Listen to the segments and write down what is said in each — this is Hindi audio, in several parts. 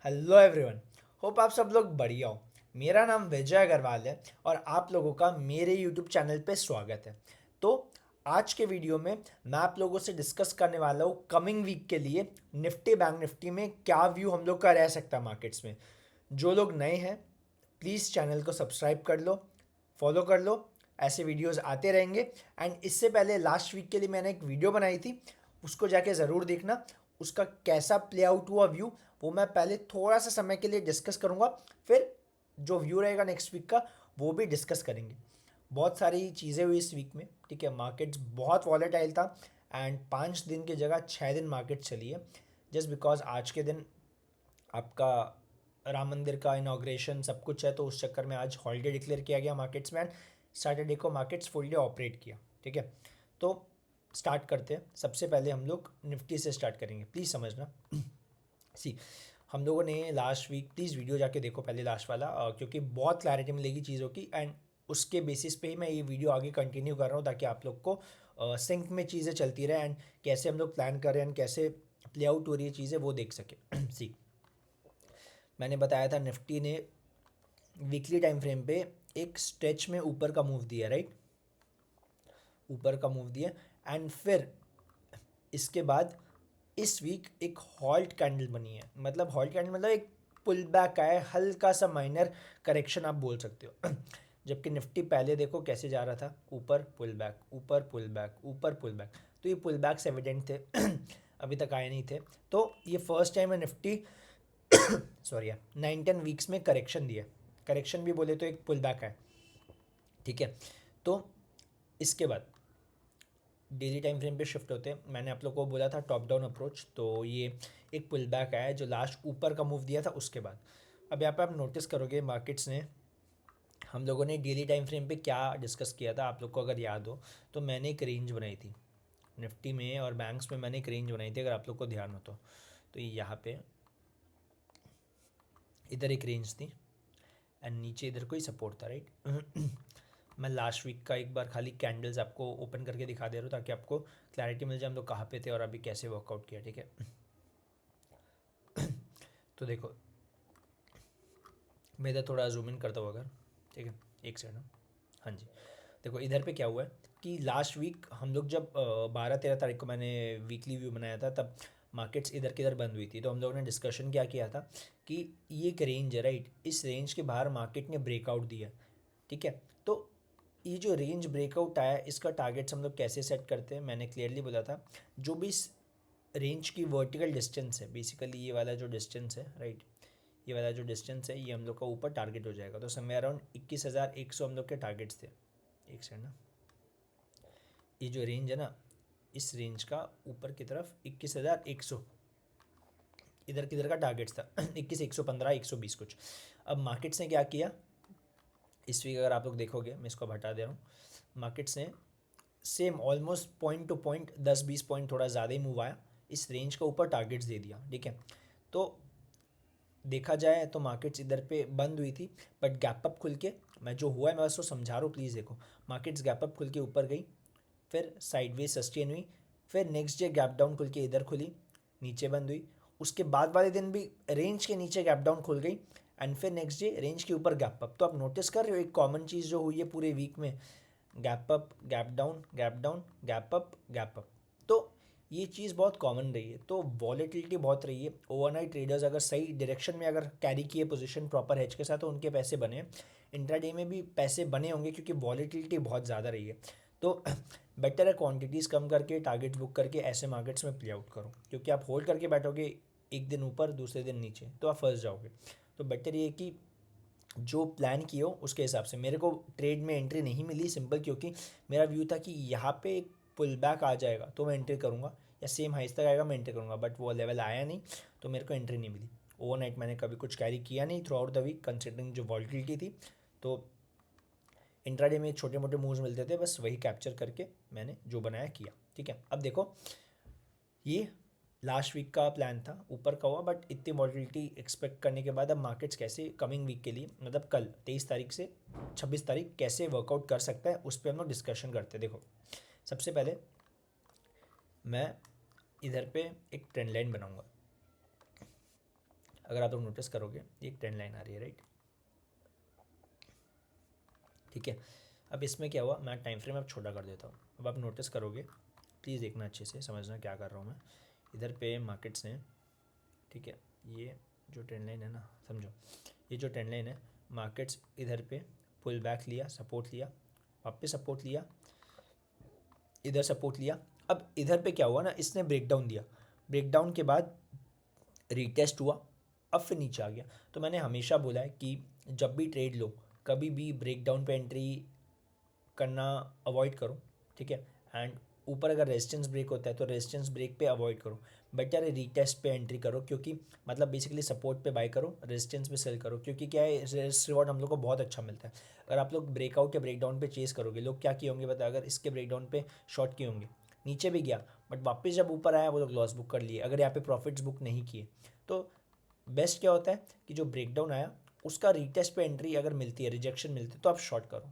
Hello everyone. होप आप सब लोग बढ़िया हो। मेरा नाम विजय अग्रवाल है और आप लोगों का मेरे यूट्यूब चैनल पे स्वागत है। तो आज के वीडियो में मैं आप लोगों से डिस्कस करने वाला हूँ कमिंग वीक के लिए निफ्टी बैंक निफ्टी में क्या व्यू हम लोग का रह सकता है मार्केट्स में। जो लोग नए हैं प्लीज़ चैनल को सब्सक्राइब कर लो, फॉलो कर लो। ऐसे वीडियोस आते रहेंगे। एंड इससे पहले लास्ट वीक के लिए मैंने एक वीडियो बनाई थी, उसको जाके ज़रूर देखना। उसका कैसा प्ले आउट हुआ व्यू वो मैं पहले थोड़ा सा समय के लिए डिस्कस करूँगा, फिर जो व्यू रहेगा नेक्स्ट वीक का वो भी डिस्कस करेंगे। बहुत सारी चीज़ें हुई इस वीक में, ठीक है। मार्केट्स बहुत वॉलेटाइल था एंड 5 दिन की जगह 6 दिन मार्केट चली है, जस्ट बिकॉज आज के दिन आपका राम मंदिर का इनाग्रेशन सब कुछ है, तो उस चक्कर में आज हॉलीडे डिक्लेयर किया गया मार्केट्स में एंड सैटरडे को मार्केट्स फुल डे ऑपरेट किया, ठीक है। तो स्टार्ट करते हैं। सबसे पहले हम लोग निफ्टी से स्टार्ट करेंगे, प्लीज़ समझना। सी, हम लोगों ने लास्ट वीक, प्लीज़ वीडियो जाके देखो पहले लास्ट वाला, क्योंकि बहुत क्लैरिटी मिलेगी चीज़ों की एंड उसके बेसिस पे ही मैं ये वीडियो आगे कंटिन्यू कर रहा हूँ ताकि आप लोग को सिंक में चीज़ें चलती रहे एंड कैसे हम लोग प्लान कर रहे हैं एंड कैसे प्ले आउट हो रही है चीज़ें वो देख सके। सी, मैंने बताया था निफ्टी ने वीकली टाइम फ्रेम पे एक स्ट्रेच में ऊपर का मूव दिया, राइट। ऊपर का मूव दिया एंड फिर इसके बाद इस वीक एक हॉल्ट कैंडल बनी है। मतलब हॉल्ट कैंडल मतलब एक पुल बैक आया है, हल्का सा माइनर करेक्शन आप बोल सकते हो। जबकि निफ्टी पहले देखो कैसे जा रहा था, ऊपर पुल बैक, ऊपर पुल बैक, ऊपर पुल बैक। तो ये पुल बैक्स एविडेंट थे। अभी तक आए नहीं थे। तो ये फर्स्ट टाइम है निफ्टी सॉरी 9-10 वीक्स में करेक्शन दिया। करेक्शन भी बोले तो एक पुल बैक है, ठीक है। तो इसके बाद डेली टाइम फ्रेम पे शिफ्ट होते हैं। मैंने आप लोग को बोला था टॉप डाउन अप्रोच, तो ये एक पुल बैक आया है जो लास्ट ऊपर का मूव दिया था उसके बाद। अब यहाँ पे आप नोटिस करोगे मार्केट्स ने, हम लोगों ने डेली टाइम फ्रेम पे क्या डिस्कस किया था आप लोग को अगर याद हो, तो मैंने एक रेंज बनाई थी निफ्टी में और बैंक्स में। मैंने एक रेंज बनाई थी, अगर आप लोग को ध्यान हो तो ये यहाँ पे इधर एक रेंज थी एंड नीचे इधर कोई सपोर्ट था, राइट। मैं लास्ट वीक का एक बार खाली कैंडल्स आपको ओपन करके दिखा दे रहा हूँ ताकि आपको क्लैरिटी मिल जाए हम लोग कहाँ पे थे और अभी कैसे वर्कआउट किया, ठीक है। तो देखो, मैं इधर थोड़ा जूम इन करता हूँ अगर, ठीक है, एक सेकंड। हाँ जी, देखो इधर पे क्या हुआ है कि लास्ट वीक हम लोग जब 12-13 तारीख को मैंने वीकली व्यू बनाया था, तब मार्केट्स इधर किधर बंद हुई थी। तो हम लोगों ने डिस्कशन क्या किया था कि ये एक रेंज है, राइट। इस रेंज के बाहर मार्केट ने ब्रेकआउट दिया, ठीक है। तो ये जो रेंज ब्रेकआउट आया इसका टारगेट्स हम लोग कैसे सेट करते हैं, मैंने क्लियरली बोला था। जो भी इस रेंज की वर्टिकल डिस्टेंस है, बेसिकली ये वाला जो डिस्टेंस है, राइट, ये वाला जो डिस्टेंस है ये हम लोग का ऊपर टारगेट हो जाएगा। तो समय अराउंड 21,100 हम लोग के टारगेट्स थे। एक सेकंड ना, ये जो रेंज है ना, इस रेंज का ऊपर की तरफ 21,100 इधर किधर का टारगेट्स था। 21,115, 120 कुछ। अब मार्केट्स ने क्या किया इस वीक, अगर आप लोग देखोगे, मैं इसको हटा दे रहा हूँ। मार्केट्स ने same almost point two point 10-20 point थोड़ा ज़्यादा ही मूव आया, इस रेंज का ऊपर टारगेट्स दे दिया, ठीक है। तो देखा जाए तो मार्केट्स इधर पे बंद हुई थी बट गैप अप खुल के, मैं जो हुआ है मैं बस वो समझा रहा हूँ, प्लीज़ देखो। मार्केट्स गैप अप खुल के ऊपर गई, फिर साइडवेज सस्टेन हुई, फिर नेक्स्ट डे गैप डाउन खुल के इधर खुली, नीचे बंद हुई। उसके बाद वाले दिन भी रेंज के नीचे गैप डाउन खुल गई एंड फिर नेक्स्ट डे रेंज के ऊपर गैप अप। तो आप नोटिस कर रहे हो एक कॉमन चीज़ जो हुई है पूरे वीक में, gap up, gap down, gap down, gap up, gap up. तो ये चीज़ बहुत कॉमन रही है। तो वॉलेटिलिटी बहुत रही है। ओवरनाइट ट्रेडर्स अगर सही डायरेक्शन में अगर कैरी किए पोजीशन प्रॉपर हेज के साथ, तो उनके पैसे बने। इंट्राडे में भी पैसे बने होंगे क्योंकि वॉलेटिलिटी बहुत ज़्यादा रही है। तो बेटर है क्वांटिटीज़ कम करके टारगेट बुक करके ऐसे मार्केट्स में प्ले आउट करो, क्योंकि आप होल्ड करके बैठोगे एक दिन ऊपर दूसरे दिन नीचे तो आप फंस जाओगे। तो बेटर ये कि जो प्लान किए हो उसके हिसाब से। मेरे को ट्रेड में एंट्री नहीं मिली, सिंपल क्योंकि मेरा व्यू था कि यहाँ पे एक पुल बैक आ जाएगा तो मैं एंट्री करूँगा, या सेम हाइस तक आएगा मैं एंट्री करूँगा, बट वो लेवल आया नहीं तो मेरे को एंट्री नहीं मिली। ओवरनाइट मैंने कभी कुछ कैरी किया नहीं throughout the week considering जो वॉलिटिलिटी थी। तो इंट्राडे में छोटे मोटे मूव्स मिलते थे, बस वही कैप्चर करके मैंने जो बनाया किया, ठीक है। अब देखो, ये लास्ट वीक का प्लान था, ऊपर का हुआ, बट इतनी वॉलिटिलिटी एक्सपेक्ट करने के बाद अब मार्केट्स कैसे कमिंग वीक के लिए, मतलब कल 23 तारीख से 26 तारीख कैसे वर्कआउट कर सकता है उस पर हम लोग डिस्कशन करते हैं। देखो, सबसे पहले मैं इधर पे एक ट्रेंड लाइन बनाऊंगा, अगर आप लोग नोटिस करोगे एक ट्रेंड लाइन आ रही है, राइट, ठीक है। अब इसमें क्या हुआ, मैं टाइम फ्रेम अब छोटा कर देता हूँ। अब आप नोटिस करोगे, प्लीज़ देखना अच्छे से, समझना क्या कर रहा हूँ मैं। इधर पे मार्केट्स ने, ठीक है, ये जो ट्रेंड लाइन है ना, समझो, ये जो ट्रेंड लाइन है, मार्केट्स इधर पे पुल बैक लिया, सपोर्ट लिया, वापस सपोर्ट लिया, इधर सपोर्ट लिया। अब इधर पे क्या हुआ ना, इसने ब्रेकडाउन दिया, ब्रेकडाउन के बाद रीटेस्ट हुआ, अब फिर नीचे आ गया। तो मैंने हमेशा बोला है कि जब भी ट्रेड लो, कभी भी ब्रेकडाउन पे एंट्री करना अवॉइड करो, ठीक है। एंड ऊपर अगर रेजिस्टेंस ब्रेक होता है तो रेजिस्टेंस ब्रेक पे अवॉइड करो, बेटर है रीटेस्ट पे एंट्री करो, क्योंकि मतलब बेसिकली सपोर्ट पे बाय करो, रेजिस्टेंस पे सेल करो, क्योंकि क्या है, रिस्क रिवॉर्ड हम लोग को बहुत अच्छा मिलता है। अगर आप लोग ब्रेकआउट या ब्रेकडाउन पे चेस करोगे, लोग क्या किए होंगे बता, अगर इसके ब्रेकडाउन पे शॉर्ट किए होंगे, नीचे भी गया बट वापस जब ऊपर आया वो लोग लॉस बुक कर लिए, अगर यहाँ पे प्रॉफिट्स बुक नहीं किए। तो बेस्ट क्या होता है कि जो ब्रेकडाउन आया उसका रीटेस्ट पे एंट्री अगर मिलती है, रिजेक्शन मिलती है, तो आप शॉर्ट करो,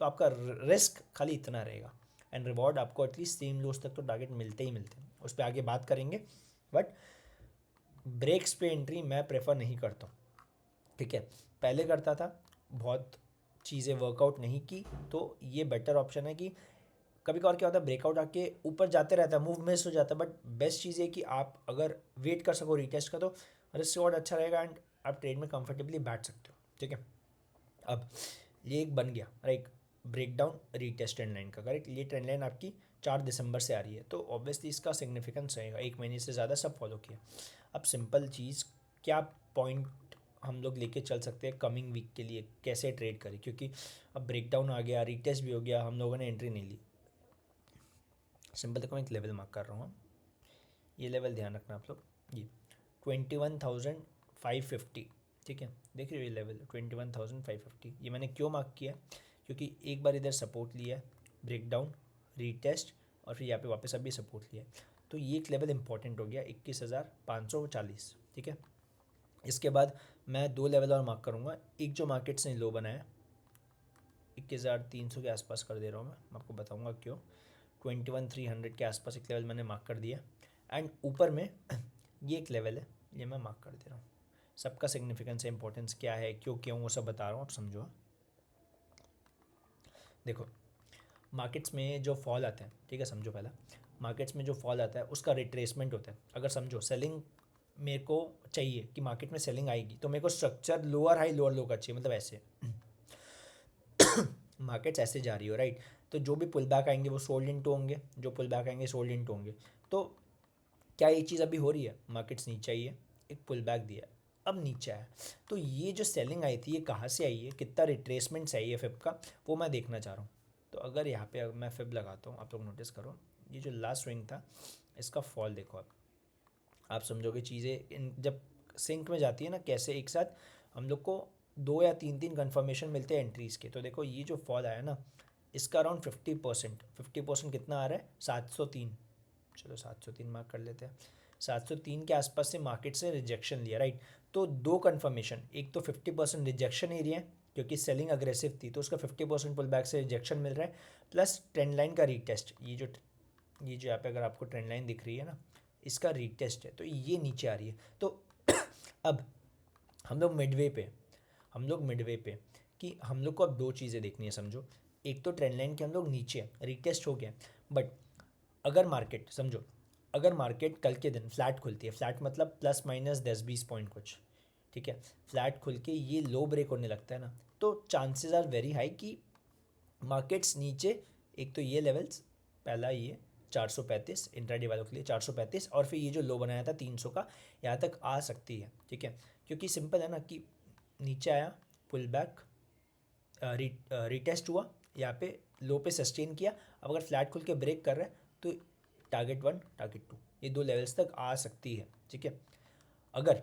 तो आपका रिस्क खाली इतना रहेगा एंड रिवॉर्ड आपको एटलीस्ट सेम लोस तक तो टारगेट मिलते ही मिलते हैं, उस पर आगे बात करेंगे। बट ब्रेक्स पे एंट्री मैं प्रेफर नहीं करता हूँ, ठीक है। पहले करता था, बहुत चीज़ें वर्कआउट नहीं की, तो ये बेटर ऑप्शन है कि कभी कभार क्या होता है, ब्रेकआउट आके ऊपर जाते रहता है, मूव मिस हो जाता है, बट बेस्ट चीज़ है कि आप अगर वेट कर सको रीटेस्ट का, तो रिस्क रिवॉर्ड अच्छा रहेगा एंड आप ट्रेड में कंफर्टेबली बैठ सकते हो, ठीक है। अब ये एक बन गया, right, breakdown retest trend line का, करेक्ट। ये ट्रेंड लाइन आपकी 4 दिसंबर से आ रही है, तो ऑब्वियसली इसका सिग्निफिकेंस रहेगा, 1 महीने से ज़्यादा सब फॉलो किया। अब सिंपल चीज़, क्या पॉइंट हम लोग लेके चल सकते हैं कमिंग वीक के लिए, कैसे ट्रेड करें, क्योंकि अब ब्रेकडाउन आ गया, रीटेस्ट भी हो गया, हम लोगों ने एंट्री नहीं ली। सिंपल देखो, मैं एक लेवल मार्क कर रहा हूँ, ये लेवल ध्यान रखना आप लोग, ये 21,550, ठीक है। देख रहे हो ये लेवल 21,550, ये मैंने क्यों मार्क किया, क्योंकि एक बार इधर सपोर्ट लिया है, ब्रेकडाउन, रीटेस्ट, और फिर यहाँ पे वापस अभी सपोर्ट लिया है, तो ये एक लेवल इंपॉर्टेंट हो गया, 21,540, ठीक है। इसके बाद मैं 2 लेवल और मार्क करूँगा, एक जो मार्केट्स ने लो बनाया, 21,300 के आसपास कर दे रहा हूँ मैं आपको बताऊँगा क्यों। 21,300 के आसपास एक लेवल मैंने मार्क कर दिया, एंड ऊपर में ये एक लेवल है, ये मैं मार्क कर दे रहा हूँ। सबका सिग्निफिकेंस है, इंपॉर्टेंस क्या है, क्यों क्यों, वो सब बता रहा हूँ, आप समझो। देखो, मार्केट्स में जो फॉल आता है, ठीक है, समझो, पहला मार्केट्स में जो फॉल आता है उसका रिट्रेसमेंट होता है। अगर समझो सेलिंग मेरे को चाहिए कि मार्केट में सेलिंग आएगी, तो मेरे को स्ट्रक्चर लोअर हाई लोअर लो का चाहिए, मतलब ऐसे मार्केट्स ऐसे जा रही हो, राइट, तो जो भी पुल बैक आएंगे वो सोल्ड इनटू होंगे, जो पुल बैक आएंगे सोल्ड इनटू होंगे। तो क्या ये चीज़ अभी हो रही है, मार्केट्स नीचे आई है, एक पुल बैक दिया, अब नीचे आया, तो ये जो सेलिंग आई थी ये कहाँ से आई है, कितना रिट्रेसमेंट आई है फिब का, वो मैं देखना चाह रहा हूँ। तो अगर यहाँ पे मैं फिब लगाता हूँ, आप लोग नोटिस करो, ये जो लास्ट स्विंग था इसका फॉल देखो, आप समझोगे चीज़ें इन जब सिंक में जाती है ना, कैसे एक साथ हम लोग को 2 या 3 कंफर्मेशन मिलते हैं एंट्रीज़ के। तो देखो ये जो फॉल आया ना, इसका अराउंड 50%, 50% कितना आ रहा है, 703, चलो 703 मार्क कर लेते हैं, 703 के आसपास से मार्केट से रिजेक्शन लिया, राइट। तो 2 कंफर्मेशन, एक तो 50% रिजेक्शन एरिया है क्योंकि सेलिंग अग्रेसिव थी, तो उसका 50% पुल बैक से रिजेक्शन मिल रहा है, प्लस ट्रेंड लाइन का रीटेस्ट, ये जो यहाँ पे अगर आपको ट्रेंड लाइन दिख रही है ना, इसका रीटेस्ट है, तो ये नीचे आ रही है। तो अब हम लोग मिडवे पे कि हम लोग को अब 2 चीज़ें देखनी है, समझो। एक तो ट्रेंड लाइन के हम लोग नीचे हैं, रीटेस्ट हो गया, बट अगर मार्केट, समझो, अगर मार्केट कल के दिन फ्लैट खुलती है, फ्लैट मतलब प्लस माइनस 10-20 पॉइंट कुछ, ठीक है, फ्लैट खुल के ये लो ब्रेक होने लगता है ना, तो चांसेस आर वेरी हाई कि मार्केट्स नीचे, एक तो ये लेवल्स, पहला ये 435 इंट्राडे वालों के लिए 435, और फिर ये जो लो बनाया था 300 का, यहाँ तक आ सकती है, ठीक है। क्योंकि सिंपल है ना कि नीचे आया, पुल बैक, रीटेस्ट हुआ, यहाँ पे लो पे सस्टेन किया, अब अगर फ्लैट खुल के ब्रेक कर रहा है तो टारगेट 1 टारगेट 2 ये 2 लेवल्स तक आ सकती है, ठीक है। अगर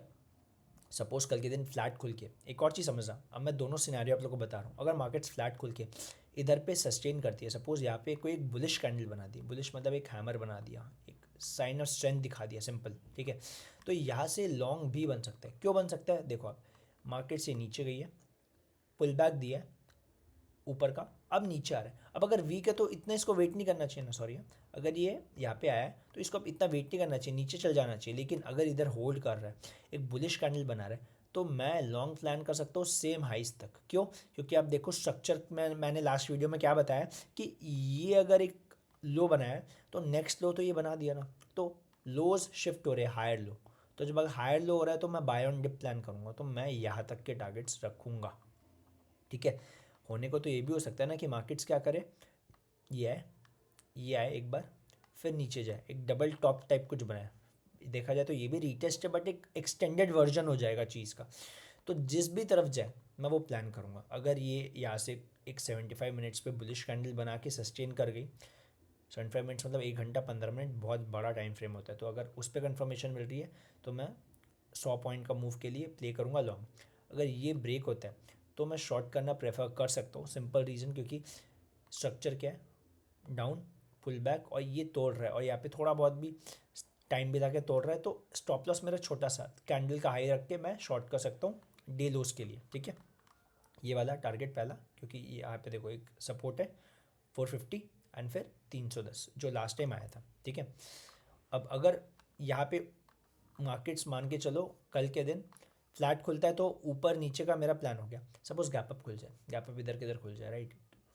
सपोज कल के दिन फ्लैट खुल के, एक और चीज़ समझना, अब मैं दोनों सिनेरियो आप लोगों को बता रहा हूँ, अगर मार्केट्स फ्लैट खुल के इधर पे सस्टेन करती है, सपोज यहाँ पे कोई एक बुलिश कैंडल बना दी, बुलिश मतलब एक हैमर बना दिया, एक साइन ऑफ स्ट्रेंथ दिखा दिया, सिंपल, ठीक है, तो यहाँ से लॉन्ग भी बन सकता है। क्यों बन सकता है, देखो आप, मार्केट से नीचे गई है, पुल बैक दिया है ऊपर का, अब नीचे आ रहा है। अब अगर वीक है तो इतना इसको वेट नहीं करना चाहिए ना, सॉरी, अगर ये यहाँ पे आया है तो इसको अब इतना वेट नहीं करना चाहिए, नीचे चल जाना चाहिए। लेकिन अगर इधर होल्ड कर रहा है, एक बुलिश कैंडल बना रहा है, तो मैं लॉन्ग प्लान कर सकता हूँ सेम हाइस तक। क्यों? क्योंकि आप देखो स्ट्रक्चर में, मैंने लास्ट वीडियो में क्या बताया कि ये अगर एक लो बनाया है तो नेक्स्ट लो तो ये बना दिया ना, तो लोज शिफ्ट हो रहे हैं हायर लो। तो जब अगर हायर लो हो रहा है तो मैं बाय ऑन डिप प्लान करूँगा, तो मैं यहाँ तक के टारगेट्स रखूँगा। ठीक है, होने को तो ये भी हो सकता है ना कि मार्केट्स क्या करे, ये है, ये आए एक बार, फिर नीचे जाए, एक डबल टॉप टाइप कुछ बनाए। देखा जाए तो ये भी रीटेस्ट है, बट एक एक्सटेंडेड वर्जन हो जाएगा चीज़ का। तो जिस भी तरफ जाए मैं वो प्लान करूँगा। अगर ये यहाँ से एक 75 मिनट्स पे बुलिश कैंडल बना के सस्टेन कर गई, 75 मिनट्स मतलब 1 घंटा 15 मिनट, बहुत बड़ा टाइम फ्रेम होता है, तो अगर उस पर कन्फर्मेशन मिल रही है तो मैं 100 पॉइंट का मूव के लिए प्ले करूँगा लॉन्ग। अगर ये ब्रेक होता है तो मैं शॉर्ट करना प्रेफर कर सकता हूँ, सिंपल रीज़न क्योंकि स्ट्रक्चर क्या है, डाउन पुल बैक, और ये तोड़ रहा है, और यहाँ पे थोड़ा बहुत भी टाइम बिता के तोड़ रहा है, तो स्टॉप लॉस मेरा छोटा सा कैंडल का हाई रख के मैं शॉर्ट कर सकता हूँ डे लोस के लिए। ठीक है, ये वाला टारगेट पहला, क्योंकि ये यहाँ पे देखो एक सपोर्ट है 450 एंड फिर 310 जो लास्ट टाइम आया था। ठीक है, अब अगर यहाँ पे मार्केट्स मान के चलो कल के दिन फ्लैट खुलता है तो ऊपर नीचे का मेरा प्लान हो गया। सपोज गैप अप खुल जाए, गैप अप इधर किधर खुल जाए, राइट,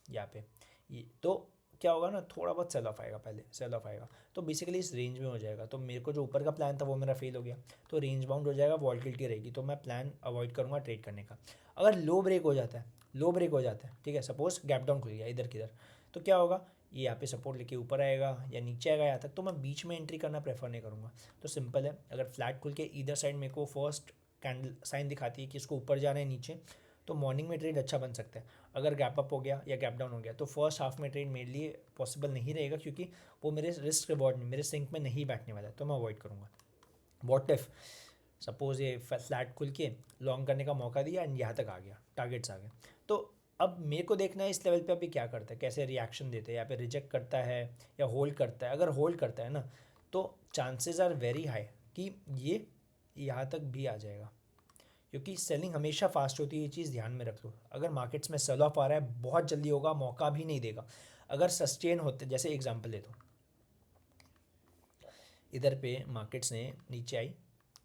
यहाँ पे ये तो क्या होगा ना, थोड़ा बहुत सेल ऑफ आएगा, पहले सेल ऑफ आएगा, तो बेसिकली इस रेंज में हो जाएगा। तो मेरे को जो ऊपर का प्लान था वो मेरा फेल हो गया, तो रेंज बाउंड हो जाएगा, वॉल्टिलिटी रहेगी, तो मैं प्लान अवॉइड करूँगा ट्रेड करने का। अगर लो ब्रेक हो जाता है, लो ब्रेक हो जाता है, ठीक है, सपोज गैप डाउन खुल गया इधर किधर, तो क्या होगा, ये यहाँ पे सपोर्ट लेके ऊपर आएगा या नीचे आएगा यहाँ तक, तो मैं बीच में एंट्री करना प्रेफर नहीं करूँगा। तो सिंपल है, अगर फ्लैट खुल के इधर साइड मेरे को फर्स्ट कैंडल साइन दिखाती है कि इसको ऊपर जाना है नीचे, तो मॉर्निंग में ट्रेड अच्छा बन सकता है। अगर गैप अप हो गया या गैप डाउन हो गया तो फर्स्ट हाफ में ट्रेड मेरे लिए पॉसिबल नहीं रहेगा, क्योंकि वो मेरे रिस्क रिवॉर्ड में, मेरे सिंक में नहीं बैठने वाला है, तो मैं अवॉइड करूँगा। वॉट इफ सपोज ये फ्लैट खुल के लॉन्ग करने का मौका दिया एंड यहाँ तक आ गया, टारगेट्स आ गए, तो अब मेरे को देखना है इस लेवल पे अभी क्या करता है, कैसे रिएक्शन देते हैं, या पे रिजेक्ट करता है या होल्ड करता है। अगर होल्ड करता है ना तो चांसेस आर वेरी हाई कि ये यहाँ तक भी आ जाएगा, क्योंकि सेलिंग हमेशा फास्ट होती है, ये चीज़ ध्यान में रख लो। अगर मार्केट्स में सेल ऑफ आ रहा है बहुत जल्दी होगा, मौका भी नहीं देगा। अगर सस्टेन होते, जैसे एग्जांपल ले दो, इधर पे मार्केट्स ने नीचे आई,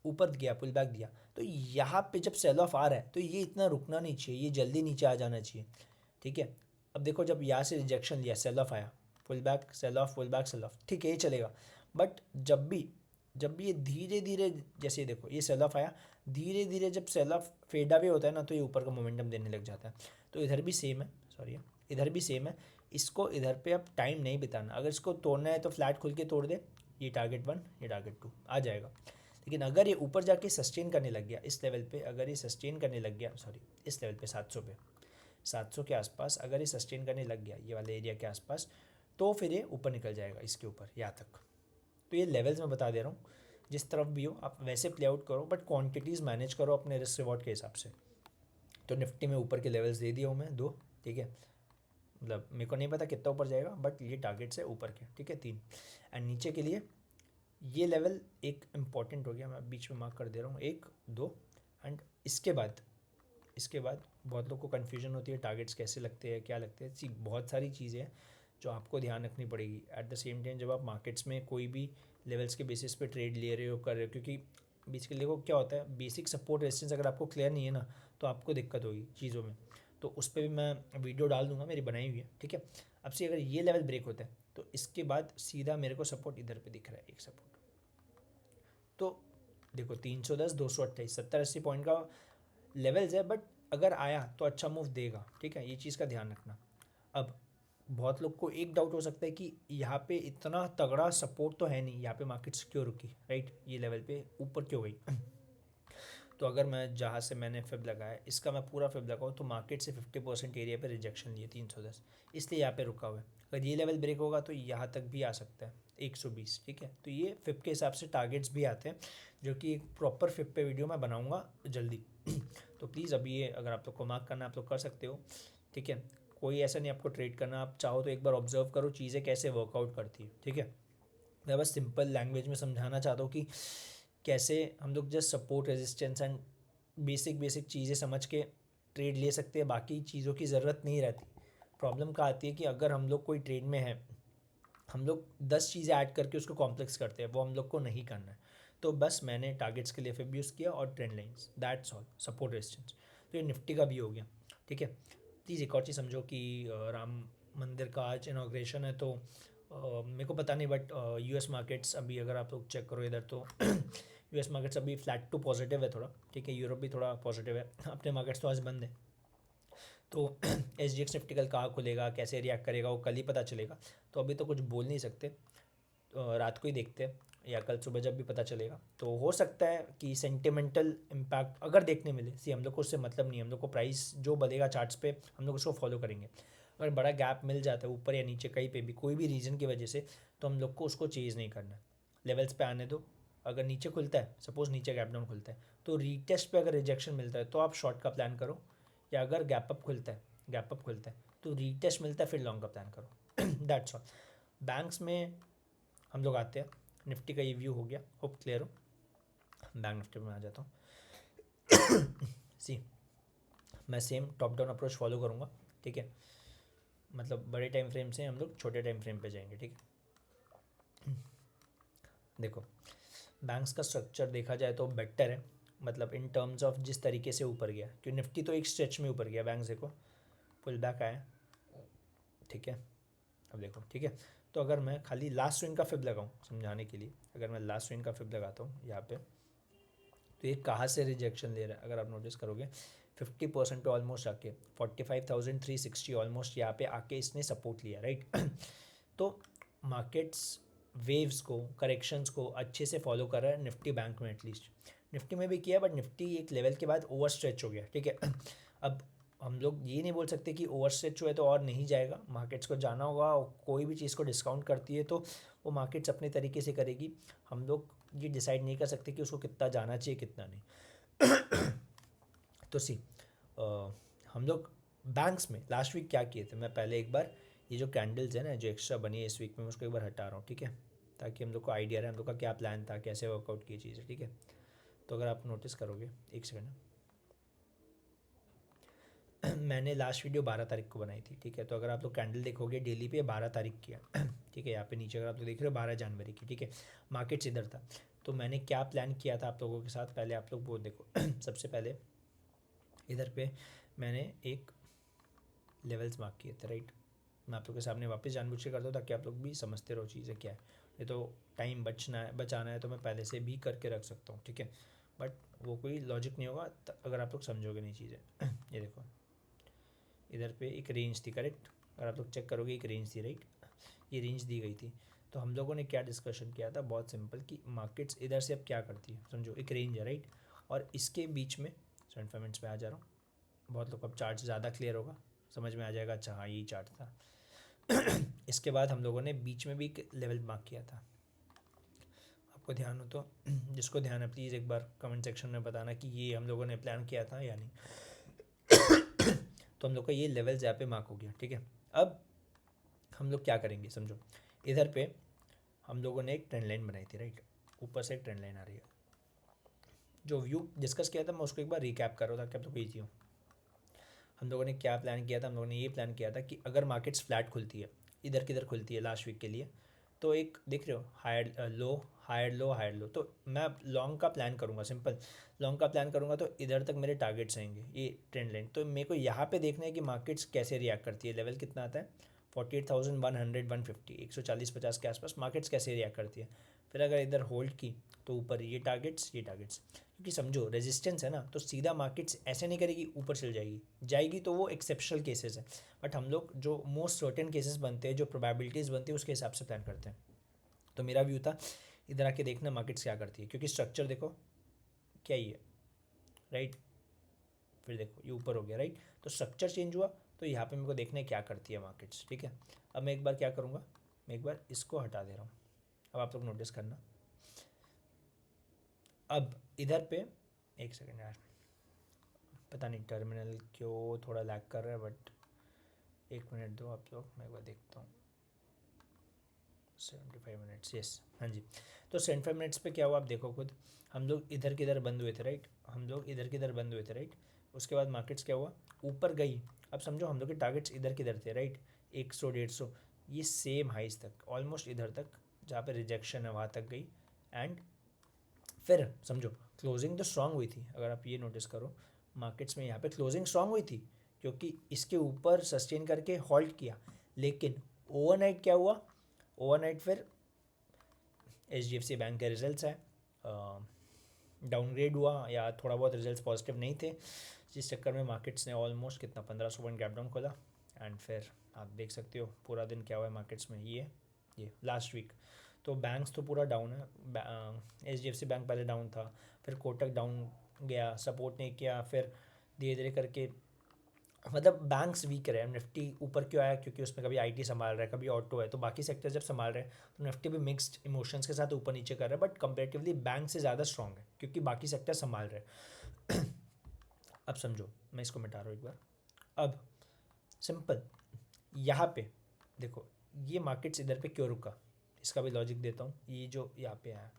ऊपर गया, पुल बैक दिया, तो यहाँ पे जब सेल ऑफ आ रहा है तो ये इतना रुकना नहीं चाहिए, ये जल्दी नीचे आ जाना चाहिए। ठीक है, अब देखो जब यहाँ से रिजेक्शन लिया, सेल ऑफ आया, pull back sell off, pull back sell off, ठीक है ये चलेगा। बट जब भी ये धीरे धीरे, जैसे ये देखो ये सेल ऑफ आया, धीरे धीरे जब सेल ऑफ फेड अवे होता है ना तो ये ऊपर का मोमेंटम देने लग जाता है। तो इधर भी सेम है, सॉरी इधर भी सेम है, इसको इधर पे अब टाइम नहीं बिताना। अगर इसको तोड़ना है तो फ्लैट खुल के तोड़ दे, ये टारगेट 1 ये टारगेट 2 आ जाएगा। लेकिन अगर ये ऊपर जाके सस्टेन करने लग गया इस लेवल पे, अगर ये सस्टेन करने लग गया, सॉरी इस लेवल पे 700 पे, 700 के आसपास अगर ये सस्टेन करने लग गया ये वाले एरिया के आसपास, तो फिर ये ऊपर निकल जाएगा इसके ऊपर यहाँ तक। तो ये लेवल्स मैं बता दे रहा हूँ, जिस तरफ भी हो आप वैसे प्ले आउट करो, बट क्वांटिटीज़ मैनेज करो अपने रिस्क रिवॉर्ड के हिसाब से। तो निफ्टी में ऊपर के लेवल्स दे दिया हूँ मैं 2, ठीक है, मतलब मेरे को नहीं पता कितना ऊपर जाएगा, बट ये टारगेट्स है ऊपर के, ठीक है 3। एंड नीचे के लिए ये लेवल एक इम्पॉर्टेंट हो गया, मैं बीच में मार्क कर दे रहा हूँ, 1 2। एंड इसके बाद बहुत लोग को कन्फ्यूजन होती है टारगेट्स कैसे लगते हैं, क्या लगते हैं, बहुत सारी चीज़ें हैं जो आपको ध्यान रखनी पड़ेगी। एट द सेम टाइम जब आप मार्केट्स में कोई भी लेवल्स के बेसिस पे ट्रेड ले रहे हो, कर रहे हो, क्योंकि बेसिकली देखो क्या होता है, बेसिक सपोर्ट रेजिस्टेंस अगर आपको क्लियर नहीं है ना तो आपको दिक्कत होगी चीज़ों में। तो उस पर भी मैं वीडियो डाल दूंगा, मेरी बनाई हुई है, ठीक है। अब से अगर ये लेवल ब्रेक होता है तो इसके बाद सीधा मेरे को सपोर्ट इधर पे दिख रहा है, एक सपोर्ट, तो देखो 310 228 70-80 पॉइंट का लेवल्स है, बट अगर आया तो अच्छा मूव देगा, ठीक है, ये चीज़ का ध्यान रखना। अब बहुत लोग को एक डाउट हो सकता है कि यहाँ पे इतना तगड़ा सपोर्ट तो है नहीं, यहाँ पे मार्केट्स क्यों रुकी, राइट, ये लेवल पे ऊपर क्यों गई। तो अगर मैं जहाँ से मैंने फिब लगाया इसका मैं पूरा फिब लगाऊँ तो मार्केट से 50% एरिया पे रिजेक्शन लिए 310, इसलिए यहाँ पे रुका हुआ है। अगर ये लेवल ब्रेक होगा तो यहाँ तक भी आ सकता है 120, ठीक है। तो ये फिब के हिसाब से टारगेट्स भी आते हैं, जो कि एक प्रॉपर फिब पे वीडियो मैं बनाऊँगा जल्दी। तो प्लीज़ अभी ये अगर आप लोग को मार्क करना आप लोग कर सकते हो, ठीक है। कोई ऐसा नहीं आपको ट्रेड करना, आप चाहो तो एक बार ऑब्जर्व करो चीज़ें कैसे वर्कआउट करती है, ठीक है। मैं बस सिंपल लैंग्वेज में समझाना चाहता हूँ कि कैसे हम लोग just support resistance and basic चीज़ें समझ के ट्रेड ले सकते हैं, बाकी चीज़ों की ज़रूरत नहीं रहती। प्रॉब्लम कहाँ आती है कि अगर हम लोग कोई ट्रेड में है, हम लोग 10 चीज़ें ऐड करके उसको कॉम्प्लेक्स करते हैं, वो हम लोग को नहीं करना है। तो बस मैंने टारगेट्स के लिए एफ यूज़ किया और trend lines, that's all, support resistance. तो ये निफ्टी का भी हो गया, ठीक है। प्लीज़ एक और चीज़ समझो कि राम मंदिर का आज इनाग्रेशन है, तो मेरे को पता नहीं, बट यूएस मार्केट्स अभी अगर आप लोग चेक करो इधर तो यूएस मार्केट्स अभी फ्लैट टू पॉजिटिव है थोड़ा, ठीक है। यूरोप भी थोड़ा पॉजिटिव है, अपने मार्केट्स तो आज बंद है। तो एस जी एक्स निफ्टी कल कहाँ खुलेगा, कैसे रिएक्ट करेगा, वो कल ही पता चलेगा। तो अभी तो कुछ बोल नहीं सकते, रात को ही देखते हैं या कल सुबह जब भी पता चलेगा। तो हो सकता है कि सेंटिमेंटल इम्पैक्ट अगर देखने मिले, सी हम लोग को उससे मतलब नहीं है, हम लोग को प्राइस जो बढ़ेगा चार्ट्स पे हम लोग उसको फॉलो करेंगे। अगर बड़ा गैप मिल जाता है ऊपर या नीचे कहीं पे भी कोई भी रीज़न की वजह से, तो हम लोग को उसको चेज़ नहीं करना है, लेवल्स पे आने दो। अगर नीचे खुलता है, सपोज नीचे गैप डाउन खुलता है, तो रीटेस्ट पे अगर रिजेक्शन मिलता है तो आप शॉर्ट का प्लान करो, या अगर गैप अप खुलता है तो रीटेस्ट मिलता है फिर लॉन्ग का प्लान करो। That's all. बैंक्स में हम लोग आते हैं, निफ्टी का ये व्यू हो गया, होप क्लियर हो। बैंक निफ्टी में आ जाता हूँ। सी, मैं same top down approach follow करूँगा, ठीक है। मतलब बड़े टाइम फ्रेम से हम लोग छोटे टाइम फ्रेम पे जाएंगे, ठीक है। देखो, बैंक्स का स्ट्रक्चर देखा जाए तो बेटर है, मतलब इन टर्म्स ऑफ जिस तरीके से ऊपर गया, क्योंकि निफ्टी तो एक स्ट्रेच में ऊपर गया, बैंक्स देखो पुल बैक आया, ठीक है। अब देखो, ठीक है। तो अगर मैं खाली लास्ट स्विंग का फिब लगाऊं समझाने के लिए, अगर मैं लास्ट स्विंग का फिब लगाता हूँ यहाँ पे, तो ये कहाँ से रिजेक्शन ले रहा है अगर आप नोटिस करोगे, 50% पे ऑलमोस्ट आके 45,360 ऑलमोस्ट यहाँ पे आके इसने सपोर्ट लिया, राइट। तो मार्केट्स वेव्स को, करेक्शंस को अच्छे से फॉलो कर रहा है निफ्टी बैंक में, एटलीस्ट निफ्टी में भी किया, बट निफ्टी एक लेवल के बाद ओवर स्ट्रेच हो गया, ठीक है। अब हम लोग ये नहीं बोल सकते कि ओवर स्ट्रेच हुआ है तो और नहीं जाएगा, मार्केट्स को जाना होगा। कोई भी चीज़ को डिस्काउंट करती है तो वो मार्केट्स अपने तरीके से करेगी, हम लोग ये डिसाइड नहीं कर सकते कि उसको कितना जाना चाहिए कितना नहीं। तो सी, हम लोग बैंक्स में लास्ट वीक क्या किए थे, मैं पहले एक बार ये जो कैंडल्स है ना जो एक्स्ट्रा बनी है इस वीक में, उसको एक बार हटा रहा हूँ, ठीक है, ताकि हम लोग को आइडिया रहे हम लोग का क्या प्लान था, कैसे वर्कआउट की चीज़ें, ठीक है। तो अगर आप नोटिस करोगे, एक सेकेंड, मैंने लास्ट वीडियो 12 तारीख को बनाई थी, ठीक है। तो अगर आप लोग कैंडल देखोगे डेली पे 12 तारीख की है, ठीक है। यहाँ पे नीचे अगर आप लोग देख रहे हो 12 जनवरी की, ठीक है। मार्केट्स इधर था, तो मैंने क्या प्लान किया था आप लोगों के साथ, पहले आप लोग वो देखो। सबसे पहले इधर पे मैंने एक लेवल्स मार्क किए थे, राइट। मैं आप लोग के सामने वापस जानबूझ के करता हूँ ताकि आप लोग भी समझते रहो चीज़ें क्या है। ये तो टाइम बचाना है तो मैं पहले से भी करके रख सकता हूँ, ठीक है, बट वो कोई लॉजिक नहीं होगा अगर आप लोग समझोगे नहीं चीज़ें। ये देखो, इधर पे एक रेंज थी, करेक्ट। अगर आप लोग चेक करोगे एक रेंज थी, राइट, ये रेंज दी गई थी। तो हम लोगों ने क्या डिस्कशन किया था, बहुत सिंपल, कि मार्केट्स इधर से अब क्या करती है, समझो एक रेंज है, राइट, और इसके बीच में 75 मिनट्स पे आ जा रहा हूँ। बहुत लोग अब चार्ट ज़्यादा क्लियर होगा, समझ में आ जाएगा, अच्छा हाँ यही चार्ट था। इसके बाद हम लोगों ने बीच में भी एक लेवल मार्क किया था, आपको ध्यान हो तो, जिसको ध्यान है प्लीज़ एक बार कमेंट सेक्शन में बताना कि ये हम लोगों ने प्लान किया था या नहीं। तो हम लोग का ये लेवल्स यहाँ पे मार्क हो गया, ठीक है। अब हम लोग क्या करेंगे, समझो इधर पे हम लोगों ने एक ट्रेंड लाइन बनाई थी, राइट, ऊपर से एक ट्रेंड लाइन आ रही है। जो व्यू डिस्कस किया था मैं उसको एक बार रिकैप कर रहा था ताकि आप लोग ईजी हो। हम लोगों ने क्या प्लान किया था, हम लोगों ने ये प्लान किया था कि अगर मार्केट्स फ्लैट खुलती है, इधर किधर खुलती है लास्ट वीक के लिए, तो एक देख रहे हो higher low, higher low, higher low, तो मैं लॉन्ग का प्लान करूँगा, सिंपल लॉन्ग का प्लान करूँगा। तो इधर तक मेरे टारगेट्स आएंगे, ये ट्रेंड लाइन, तो मेरे को यहाँ पे देखना है कि मार्केट्स कैसे रिएक्ट करती है, लेवल कितना आता है 48,100, 150, 140-150 के आसपास मार्केट्स कैसे रिएक्ट करती है। फिर अगर इधर होल्ड की तो ऊपर ये टारगेट्स, ये टारगेट्स, क्योंकि समझो रेजिस्टेंस है ना, तो सीधा मार्केट्स ऐसे नहीं करेगी ऊपर चल जाएगी तो वो एक्सेप्शनल केसेस है, बट हम लोग जो मोस्ट सर्टेन केसेस बनते हैं, जो प्रोबेबिलिटीज़ बनती है, उसके हिसाब से प्लान करते हैं। तो मेरा व्यू था इधर आके देखना मार्केट्स क्या करती है, क्योंकि स्ट्रक्चर देखो क्या ही है, राइट। फिर देखो ये ऊपर हो गया, राइट, तो स्ट्रक्चर चेंज हुआ, तो यहाँ पे मेरे को देखना है क्या करती है मार्केट्स, ठीक है। अब मैं एक बार क्या करूँगा, मैं एक बार इसको हटा दे रहा हूँ, अब आप लोग नोटिस करना। अब इधर पे एक सेकेंड यार, पता नहीं टर्मिनल क्यों थोड़ा लैग कर रहा है, बट 1 मिनट दो आप लोग, मैं एक बार देखता हूँ। 75 मिनट्स, यस, हाँ जी। तो 75 मिनट्स पे क्या हुआ आप देखो खुद, हम लोग इधर किधर बंद हुए थे, राइट, हम लोग इधर किधर बंद हुए थे, राइट। उसके बाद मार्केट्स क्या हुआ, ऊपर गई। अब समझो हम लोग के टारगेट्स इधर किधर थे, राइट, 100 150, ये सेम हाइस तक ऑलमोस्ट इधर तक जहाँ पे रिजेक्शन है वहाँ तक गई। एंड फिर समझो क्लोजिंग तो स्ट्रांग हुई थी, अगर आप ये नोटिस करो मार्केट्स में यहाँ पे क्लोजिंग स्ट्रांग हुई थी क्योंकि इसके ऊपर सस्टेन करके हॉल्ट किया। लेकिन ओवरनाइट क्या हुआ, ओवरनाइट फिर HDFC बैंक के रिजल्ट्स है, डाउनग्रेड हुआ या थोड़ा बहुत रिजल्ट्स पॉजिटिव नहीं थे, जिस चक्कर में मार्केट्स ने ऑलमोस्ट कितना 1500 पॉइंट गैप डाउन खोला। एंड फिर आप देख सकते हो पूरा दिन क्या हुआ है मार्केट्स में, ये लास्ट वीक तो बैंक्स तो पूरा डाउन है। HDFC बैंक पहले डाउन था, फिर कोटक डाउन गया, सपोर्ट नहीं किया, फिर धीरे धीरे करके मतलब बैंक्स वीक रहे। निफ्टी ऊपर क्यों आया, क्योंकि उसमें कभी IT संभाल रहा है, कभी ऑटो है, तो बाकी सेक्टर जब संभाल रहे हैं तो निफ्टी भी मिक्स्ड इमोशंस के साथ ऊपर नीचे कर रहा है, बट कंपेरेटिवली बैंक से ज़्यादा स्ट्रॉन्ग है क्योंकि बाकी सेक्टर संभाल रहे हैं। अब समझो मैं इसको मिटा रहा हूँ एक बार। अब सिंपल यहाँ पे देखो ये मार्केट्स इधर पे क्यों रुका, इसका भी लॉजिक देता हूँ। ये जो यहाँ पे आया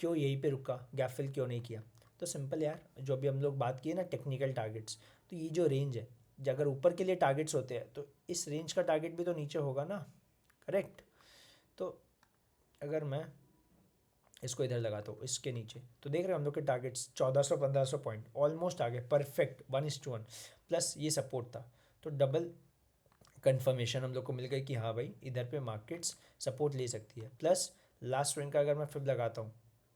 क्यों यहीं पे रुका, गैप फिल क्यों नहीं किया, तो सिंपल यार, जो अभी हम लोग बात किए ना टेक्निकल टारगेट्स, तो ये जो रेंज है, अगर ऊपर के लिए टारगेट्स होते हैं तो इस रेंज का टारगेट भी तो नीचे होगा ना, करेक्ट। तो अगर मैं इसको इधर लगाता हूँ इसके नीचे, तो देख रहे हो हम लोग के टारगेट्स 1400 1500 पॉइंट ऑलमोस्ट आ गए, परफेक्ट 1:1, प्लस ये सपोर्ट था, तो डबल कंफर्मेशन हम लोग को मिल गई कि हाँ भाई इधर पे मार्केट्स सपोर्ट ले सकती है। प्लस लास्ट रैंक का अगर मैं फिब लगाता हूँ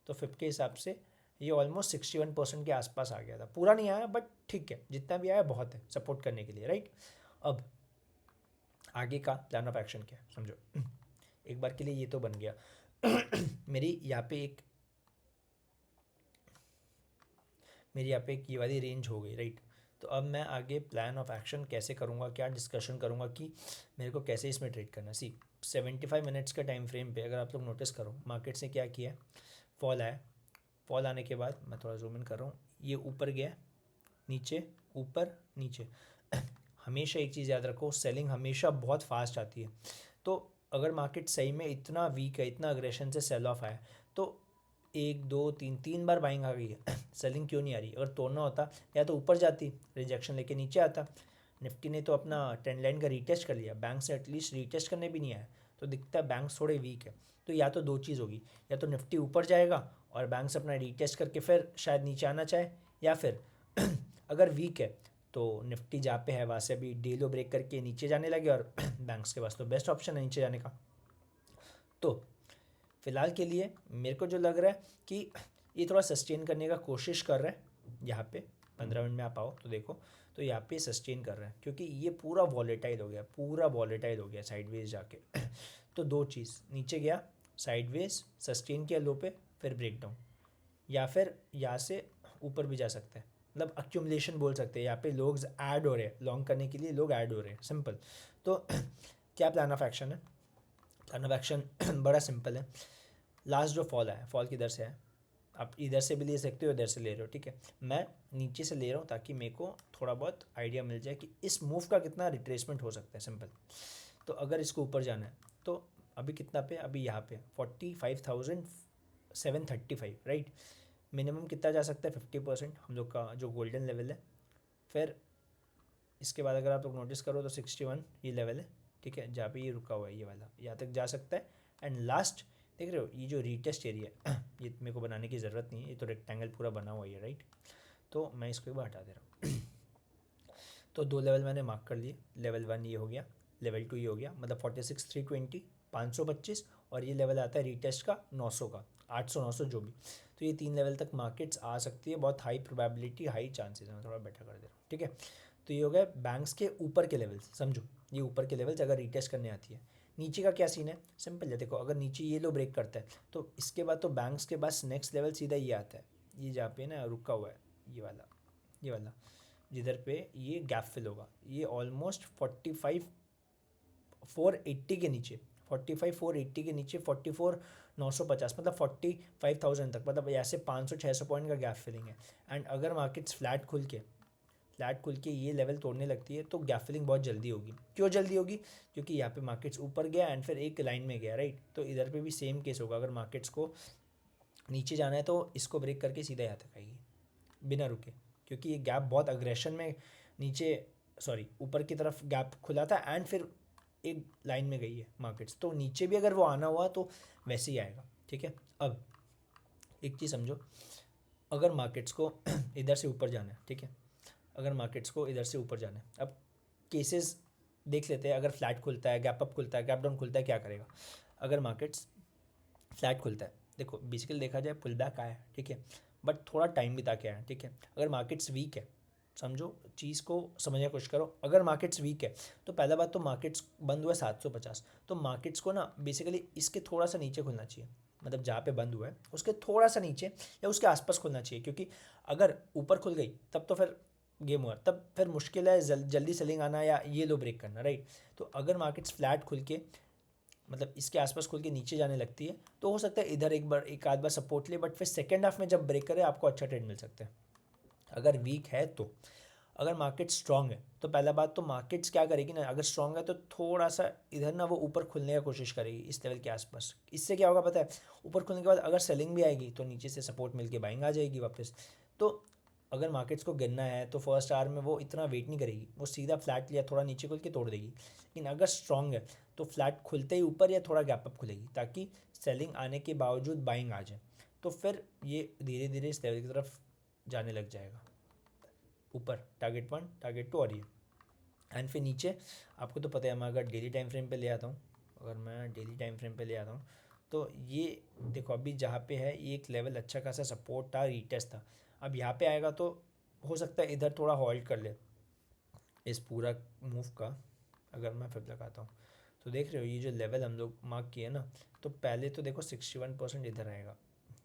तो फिब के हिसाब से ये ऑलमोस्ट 61% के आसपास आ गया था, पूरा नहीं आया बट ठीक है, जितना भी आया बहुत है सपोर्ट करने के लिए, राइट। अब आगे का प्लान ऑफ एक्शन क्या है समझो। एक बार के लिए ये तो बन गया। मेरी यहाँ पे एक ये वाली रेंज हो गई, राइट। तो अब मैं आगे प्लान ऑफ एक्शन कैसे करूँगा, क्या डिस्कशन करूँगा कि मेरे को कैसे इसमें ट्रेड करना। 75 मिनट्स का टाइम फ्रेम पे अगर आप लोग नोटिस करो मार्केट ने क्या किया, फॉल आया, फॉल आने के बाद मैं थोड़ा जूम इन कर रहा हूँ, ये ऊपर गया, नीचे, ऊपर, नीचे। हमेशा एक चीज़ याद रखो, सेलिंग हमेशा बहुत फास्ट आती है। तो अगर मार्केट सही में इतना वीक है, इतना अग्रेशन से सेल ऑफ आया, तो 1 2 3 3 बार बाइंग आ गई है। सेलिंग क्यों नहीं आ रही, अगर तोड़ना होता या तो ऊपर जाती, रिजेक्शन लेके नीचे आता। निफ्टी ने तो अपना ट्रेंड लाइन का रीटेस्ट कर लिया, बैंक से एटलीस्ट रीटेस्ट करने भी नहीं आया, तो दिखता है बैंक थोड़े वीक है। तो या तो दो चीज़ होगी, या तो निफ्टी ऊपर जाएगा और बैंक से अपना रीटेस्ट करके फिर शायद नीचे आना चाहे, या फिर अगर वीक है तो निफ्टी जहाँ पे है वहाँ से अभी डे लो ब्रेक करके नीचे जाने लगे, और बैंक्स के पास तो बेस्ट ऑप्शन है नीचे जाने का। तो फ़िलहाल के लिए मेरे को जो लग रहा है कि ये थोड़ा सस्टेन करने का कोशिश कर रहा है यहाँ पे। 15 मिनट में आप आओ तो देखो, तो यहाँ पे सस्टेन कर रहा है क्योंकि ये पूरा वॉलेटाइल हो गया, पूरा वॉलेटाइल हो गया साइडवेज जाके। तो दो चीज़, नीचे गया साइडवेज, सस्टेन किया लो पे, फिर ब्रेक डाउन, या फिर यहाँ से ऊपर भी जा सकता है, मतलब अक्यूमुलेशन बोल सकते हैं। यहाँ पे लोग ऐड हो रहे हैं, लॉन्ग करने के लिए लोग ऐड हो रहे हैं, सिंपल। तो क्या प्लान ऑफ एक्शन है, प्लान ऑफ एक्शन बड़ा सिंपल है। लास्ट जो फॉल है, फॉल किधर से है, आप इधर से भी ले सकते हो, इधर से ले रहे हो, ठीक है। मैं नीचे से ले रहा हूँ ताकि मेरे को थोड़ा बहुत आइडिया मिल जाए कि इस मूव का कितना रिट्रेसमेंट हो सकता है, सिंपल। तो अगर इसको ऊपर जाना है तो अभी कितना पे, अभी यहाँ पे 45,735, राइट। मिनिमम कितना जा सकता है, 50% हम लोग का जो गोल्डन लेवल है। फिर इसके बाद अगर आप लोग नोटिस करो तो 61 ये लेवल है, ठीक है, जहाँ पे ये रुका हुआ है, ये वाला यहाँ तक जा सकता है। एंड लास्ट देख रहे हो ये जो रीटेस्ट एरिया है, ये मेरे को बनाने की ज़रूरत नहीं है, ये तो रेक्टेंगल पूरा बना हुआ है, राइट। तो मैं इसको एक बार हटा दे रहा हूँ। तो दो लेवल मैंने मार्क कर लिए, लेवल 1 ये हो गया, लेवल 2 ये हो गया, मतलब 46,320 525, और ये लेवल आता है रीटेस्ट का 900 का, 800 900 जो भी। तो ये 3 लेवल तक मार्केट्स आ सकती है, बहुत हाई प्रोबेबिलिटी, हाई चांसेस है। मैं थोड़ा बेटर कर दे रहा हूँ, ठीक है। तो ये हो गया बैंक्स के ऊपर के लेवल्स, समझो ये ऊपर के लेवल्स अगर रीटेस्ट करने आती है। नीचे का क्या सीन है, सिंपल है, देखो अगर नीचे ये लो ब्रेक करता है तो इसके बाद तो बैंक्स के पास नेक्स्ट लेवल सीधा ये आता है, ये जहाँ पे ना रुका हुआ है, ये वाला जिधर पे ये गैप फिल होगा, ये ऑलमोस्ट 45,480 के नीचे, 45,480 के नीचे 44,950, मतलब 45,000 तक, मतलब ऐसे 500-600 पॉइंट का गैप फिलिंग है। एंड अगर मार्केट्स फ्लैट खुल के ये लेवल तोड़ने लगती है तो गैप फिलिंग बहुत जल्दी होगी। क्यों जल्दी होगी, क्योंकि यहाँ पे मार्केट्स ऊपर गया एंड फिर एक लाइन में गया, राइट। तो इधर पे भी सेम केस होगा, अगर मार्केट्स को नीचे जाना है तो इसको ब्रेक करके सीधा यहाँ तक आएगी, बिना रुके, क्योंकि ये गैप बहुत अग्रेशन में नीचे, सॉरी ऊपर की तरफ गैप खुला था एंड फिर एक लाइन में गई है मार्केट्स, तो नीचे भी अगर वो आना हुआ तो वैसे ही आएगा, ठीक है। अब एक चीज़ समझो, अगर मार्केट्स को इधर से ऊपर जाना है, ठीक है, अगर मार्केट्स को इधर से ऊपर जाना है, अब केसेस देख लेते हैं। अगर फ्लैट खुलता है, गैप अप खुलता है, गैप डाउन खुलता है, क्या करेगा? अगर मार्केट्स फ्लैट खुलता है, देखो बेसिकली देखा जाए पुल बैक आया है, ठीक है, बट थोड़ा टाइम बिता के आया है, ठीक है। अगर मार्केट्स वीक है, समझो चीज़ को समझने की कोशिश करो, अगर मार्केट्स वीक है तो पहला बात तो मार्केट्स बंद हुआ है 750, तो मार्केट्स को ना बेसिकली इसके थोड़ा सा नीचे खुलना चाहिए, मतलब जहाँ पे बंद हुआ है उसके थोड़ा सा नीचे या उसके आसपास खुलना चाहिए, क्योंकि अगर ऊपर खुल गई तब तो फिर गेम ओवर, तब फिर मुश्किल है जल्दी सेलिंग आना या ये लो ब्रेक करना, राइट। तो अगर मार्केट्स फ्लैट खुल के मतलब इसके आसपास खुल के नीचे जाने लगती है तो हो सकता है इधर एक आध बार सपोर्ट ले, बट फिर सेकेंड हाफ में जब ब्रेक करे आपको अच्छा ट्रेड मिल सकता है। अगर वीक है तो, अगर मार्केट स्ट्रांग है तो पहला बात तो मार्केट्स क्या करेगी ना, अगर स्ट्रांग है तो थोड़ा सा इधर ना वो ऊपर खुलने का कोशिश करेगी इस लेवल के आसपास। इससे क्या होगा पता है, ऊपर खुलने के बाद अगर सेलिंग भी आएगी तो नीचे से सपोर्ट मिलके बाइंग आ जाएगी वापस। तो अगर मार्केट्स को गिरना है तो फर्स्ट आवर में वो इतना वेट नहीं करेगी, वो सीधा फ्लैट लिया थोड़ा नीचे खुल के तोड़ देगी। लेकिन अगर स्ट्रांग है तो फ्लैट खुलते ही ऊपर या थोड़ा गैप अप खुलेगी, ताकि सेलिंग आने के बावजूद बाइंग आ जाए, तो फिर ये धीरे धीरे इस लेवल की तरफ जाने लग जाएगा, ऊपर टारगेट 1 टारगेट 2 और ये एंड फिर नीचे। आपको तो पता है, मैं अगर डेली टाइम फ्रेम पे ले आता हूँ, अगर मैं डेली टाइम फ्रेम पे ले आता हूँ तो ये देखो अभी जहाँ पे है ये एक लेवल अच्छा खासा सपोर्ट था, रीटेस्ट था। अब यहाँ पे आएगा तो हो सकता है इधर थोड़ा होल्ड कर ले इस पूरा मूव का। अगर मैं फिर लगाता हूँ तो देख रहे हो ये जो लेवल हम लोग मार्क किए ना, तो पहले तो देखो 61% इधर आएगा,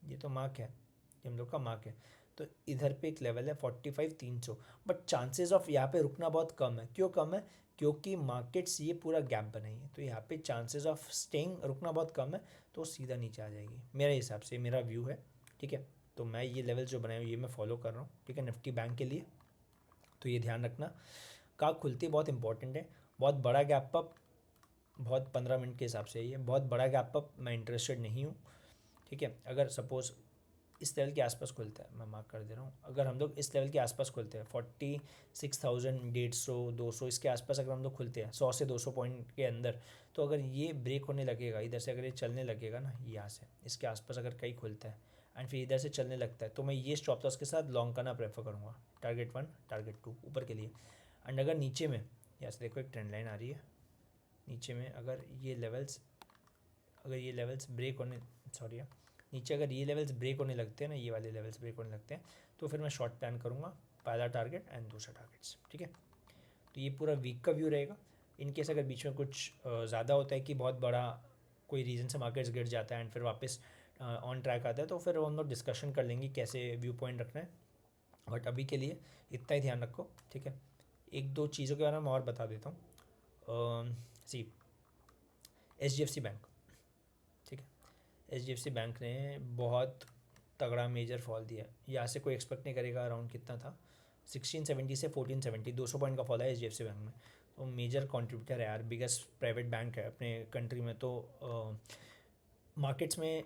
ये तो मार्क है, ये हम लोग का मार्क है। तो इधर पे एक लेवल है 45,300, बट चांसेस ऑफ यहाँ पे रुकना बहुत कम है। क्यों कम है? क्योंकि मार्केट्स ये पूरा गैप बनाई है, तो यहाँ पे चांसेस ऑफ स्टेइंग रुकना बहुत कम है, तो सीधा नीचे आ जाएगी मेरे हिसाब से, मेरा व्यू है, ठीक है। तो मैं ये लेवल जो बनाए हुए ये मैं फॉलो कर रहा हूँ, ठीक है, निफ्टी बैंक के लिए। तो ये ध्यान रखना, कहाँ खुलती बहुत इंपॉर्टेंट है। बहुत बड़ा गैप अप, बहुत 15 मिनट के हिसाब से ये बहुत बड़ा गैप अप मैं इंटरेस्टेड नहीं हूँ, ठीक है। अगर सपोज़ इस लेवल के आसपास खुलता है, मैं मार्क कर दे रहा हूँ, अगर हम लोग इस लेवल के आसपास खुलते हैं 46,000 150 200 इसके आसपास अगर हम लोग खुलते हैं 100 से 200 पॉइंट के अंदर, तो अगर ये ब्रेक होने लगेगा इधर से, अगर ये चलने लगेगा ना यहाँ से इसके आसपास अगर कहीं खुलता है एंड फिर इधर से चलने लगता है, तो मैं ये स्टॉप लॉस के साथ लॉन्ग करना प्रेफर करूँगा, टारगेट 1 टारगेट 2 ऊपर के लिए। एंड अगर नीचे में यहाँ से देखो एक ट्रेंड लाइन आ रही है, नीचे में अगर ये लेवल्स, अगर ये लेवल्स ब्रेक होने, सॉरी नीचे अगर ये लेवल्स ब्रेक होने लगते हैं ना, ये वाले लेवल्स ब्रेक होने लगते हैं, तो फिर मैं शॉर्ट प्लान करूँगा, पहला टारगेट एंड दूसरा टारगेट्स, ठीक है। तो ये पूरा वीक का व्यू रहेगा। इन केस अगर बीच में कुछ ज़्यादा होता है कि बहुत बड़ा कोई रीज़न से मार्केट्स गिर जाता है एंड फिर वापस ऑन ट्रैक आता है, तो फिर हम लोग डिस्कशन कर लेंगे कैसे व्यू पॉइंट रखना है। बट अभी के लिए इतना ही ध्यान रखो, ठीक है। एक दो चीज़ों के बारे में और बता देता हूँ। सी HDFC बैंक, ठीक है, HDFC बैंक ने बहुत तगड़ा मेजर फॉल दिया है, यहाँ से कोई एक्सपेक्ट नहीं करेगा। अराउंड कितना था, 1670 से 1470, 200 पॉइंट का फॉल है HDFC बैंक में। तो मेजर कंट्रीब्यूटर है यार, बिगेस्ट प्राइवेट बैंक है अपने कंट्री में। तो मार्केट्स में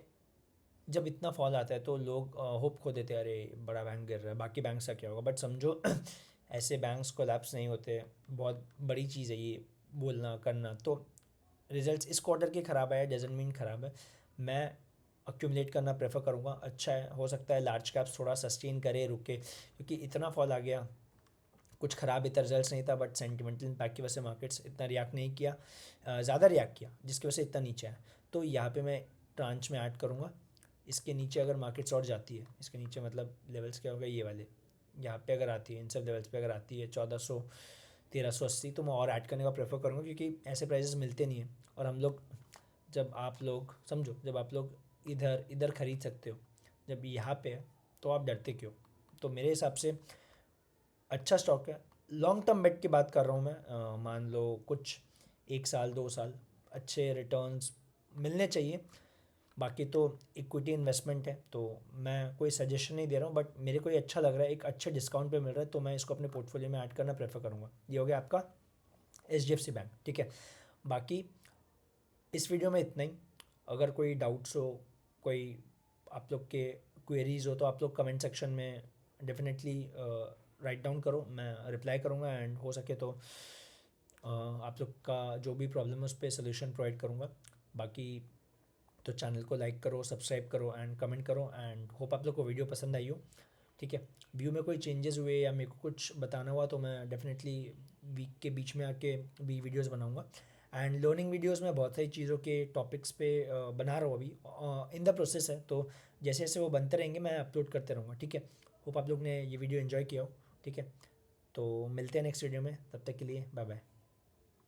जब इतना फॉल आता है तो लोग होप खो देते हैं, अरे बड़ा बैंक गिर रहा है, बाकी बैंक का क्या होगा। बट समझो ऐसे बैंक्स कोलैप्स नहीं होते, बहुत बड़ी चीज़ है ये बोलना करना। तो रिजल्ट्स इस क्वार्टर के ख़राब आए डजंट मीन ख़राब है, मैं अक्यूमुलेट करना प्रेफर करूँगा। अच्छा है, हो सकता है लार्ज कैप्स थोड़ा सस्टेन करे, रुके, क्योंकि इतना फॉल आ गया, कुछ ख़राब इतना रिजल्ट्स नहीं था, बट सेंटिमेंटल इम्पैक्ट की वजह से मार्केट्स इतना रिएक्ट नहीं किया, ज़्यादा रिएक्ट किया, जिसकी वजह से इतना नीचे है। तो यहाँ पे मैं ट्रांच में ऐड करूँगा। इसके नीचे अगर मार्केट्स और जाती है, इसके नीचे मतलब लेवल्स क्या होगा, ये वाले यहाँ पे अगर आती है, इन सब लेवल्स पे अगर आती है 1400 1380, तो मैं और ऐड करने का प्रेफर करूँगा, क्योंकि ऐसे प्राइजेस मिलते नहीं हैं। और हम लोग, जब आप लोग समझो, जब आप लोग इधर इधर ख़रीद सकते हो, जब यहाँ पे है तो आप डरते क्यों? तो मेरे हिसाब से अच्छा स्टॉक है। लॉन्ग टर्म बेट की बात कर रहा हूँ मैं, मान लो कुछ 1 साल 2 साल अच्छे रिटर्न्स मिलने चाहिए। बाकी तो इक्विटी इन्वेस्टमेंट है, तो मैं कोई सजेशन नहीं दे रहा हूँ, बट मेरे को ये अच्छा लग रहा है, एक अच्छे डिस्काउंट पे मिल रहा है, तो मैं इसको अपने पोर्टफोलियो में ऐड करना प्रेफर करूँगा। ये हो गया आपका HDFC बैंक, ठीक है। बाकी इस वीडियो में इतना ही। अगर कोई डाउट्स हो, कोई आप लोग के क्वेरीज़ हो, तो आप लोग कमेंट सेक्शन में डेफिनेटली राइट डाउन करो, मैं रिप्लाई करूँगा एंड हो सके तो आप लोग का जो भी प्रॉब्लम है उस पर सोल्यूशन प्रोवाइड करूँगा। बाकी तो चैनल को लाइक करो, सब्सक्राइब करो एंड कमेंट करो एंड होप आप लोग को वीडियो पसंद आई हो। ठीक है, व्यू में कोई चेंजेस हुए या मेरे को कुछ बताना हुआ तो मैं डेफिनेटली वीक के बीच में आके भी वीडियोस बनाऊंगा। एंड लर्निंग वीडियोस में बहुत सारी चीज़ों के टॉपिक्स पे बना रहा हूँ, अभी इन द प्रोसेस है, तो जैसे जैसे वो बनते रहेंगे मैं अपलोड करते रहूँगा। ठीक है, होप आप लोग ने ये वीडियो एंजॉय किया हो। ठीक है, तो मिलते हैं नेक्स्ट वीडियो में, तब तक के लिए बाय बाय।